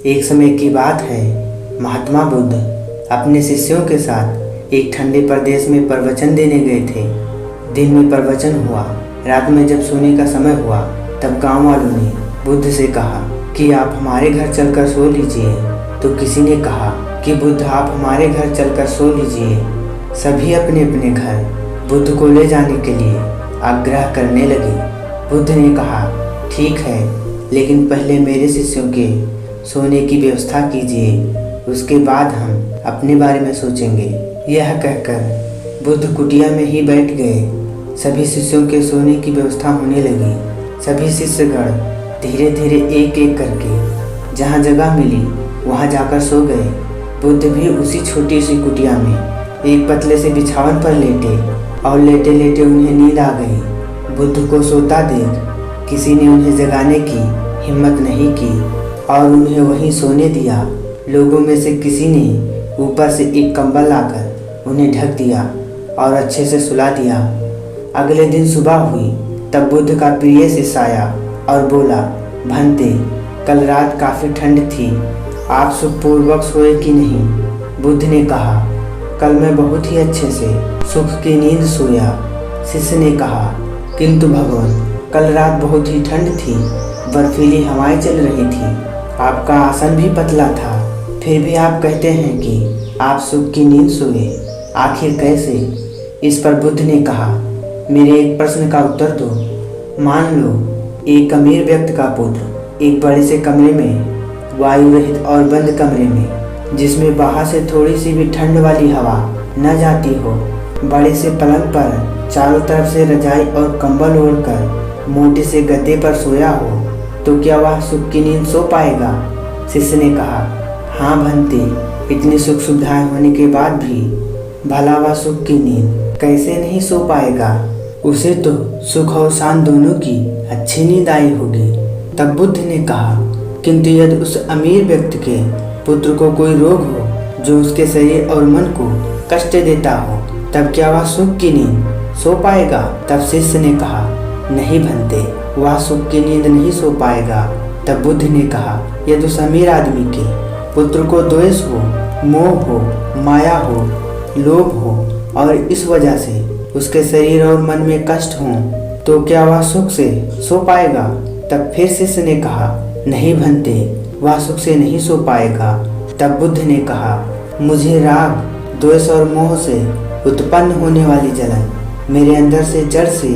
एक समय की बात है, महात्मा बुद्ध अपने शिष्यों के साथ एक ठंडे प्रदेश में प्रवचन देने गए थे। दिन में प्रवचन हुआ, रात में जब सोने का समय हुआ तब गांव वालों ने बुद्ध से कहा कि आप हमारे घर चलकर सो लीजिए। तो किसी ने कहा कि बुद्ध आप हमारे घर चलकर सो लीजिए। सभी अपने अपने घर बुद्ध को ले जाने के लिए आग्रह करने लगे। बुद्ध ने कहा, ठीक है, लेकिन पहले मेरे शिष्यों के सोने की व्यवस्था कीजिए, उसके बाद हम अपने बारे में सोचेंगे। यह कहकर बुद्ध कुटिया में ही बैठ गए। सभी शिष्यों के सोने की व्यवस्था होने लगी। सभी शिष्यगण धीरे धीरे एक एक करके जहाँ जगह मिली वहाँ जाकर सो गए। बुद्ध भी उसी छोटी सी कुटिया में एक पतले से बिछावन पर लेटे और लेटे लेटे उन्हें नींद आ गई। बुद्ध को सोता देख किसी ने उन्हें जगाने की हिम्मत नहीं की और उन्हें वहीं सोने दिया। लोगों में से किसी ने ऊपर से एक कंबल लाकर उन्हें ढक दिया और अच्छे से सुला दिया। अगले दिन सुबह हुई तब बुद्ध का प्रिय शिष्य आया और बोला, भंते, कल रात काफ़ी ठंड थी, आप सुखपूर्वक सोए कि नहीं? बुद्ध ने कहा, कल मैं बहुत ही अच्छे से सुख की नींद सोया। शिष्य ने कहा, किंतु भगवान, कल रात बहुत ही ठंड थी, बर्फीली हवाएं चल रही थी, आपका आसन भी पतला था, फिर भी आप कहते हैं कि आप सुख की नींद सोए, आखिर कैसे? इस पर बुद्ध ने कहा, मेरे एक प्रश्न का उत्तर दो। मान लो एक अमीर व्यक्ति का पुत्र एक बड़े से कमरे में, वायु रहित और बंद कमरे में, जिसमें बाहर से थोड़ी सी भी ठंड वाली हवा न जाती हो, बड़े से पलंग पर चारों तरफ से रजाई और कंबल ओढ़कर मोटे से गद्दे पर सोया हो, तो क्या वह सुख की नींद सो पाएगा? शिष्य ने कहा, हाँ भंते, इतनी सुख सुविधाएं होने के बाद भी भला वह सुख की नींद कैसे नहीं सो पाएगा? उसे तो सुख और शांत दोनों की अच्छी नींद आई होगी। तब बुद्ध ने कहा, किंतु यदि उस अमीर व्यक्ति के पुत्र को कोई रोग हो जो उसके शरीर और मन को कष्ट देता हो, तब क्या वह सुख की नींद सो पाएगा? तब शिष्य ने कहा, नहीं भंते, वह सुख की नींद नहीं सो पाएगा। तब बुद्ध ने कहा, यदि उस अमीर आदमी के पुत्र को द्वेष हो, मोह हो, माया हो, लोभ हो और इस वजह से उसके शरीर और मन में कष्ट हो, तो क्या वह सुख से सो पाएगा? तब फिर शिष्य ने कहा, नहीं भंते, वह सुख से नहीं सो पाएगा। तब बुद्ध ने कहा, मुझे राग, द्वेष और मोह से उत्पन्न होने वाली जलन मेरे अंदर से जड़ से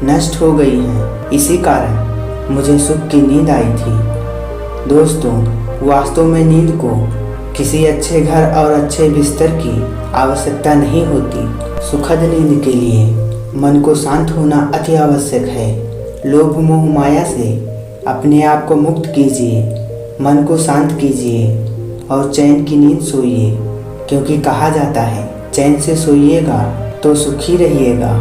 नष्ट हो गई है, इसी कारण मुझे सुख की नींद आई थी। दोस्तों, वास्तव में नींद को किसी अच्छे घर और अच्छे बिस्तर की आवश्यकता नहीं होती। सुखद नींद के लिए मन को शांत होना अति आवश्यक है। लोभ मोह माया से अपने आप को मुक्त कीजिए, मन को शांत कीजिए और चैन की नींद सोइए, क्योंकि कहा जाता है, चैन से सोइएगा तो सुखी रहिएगा।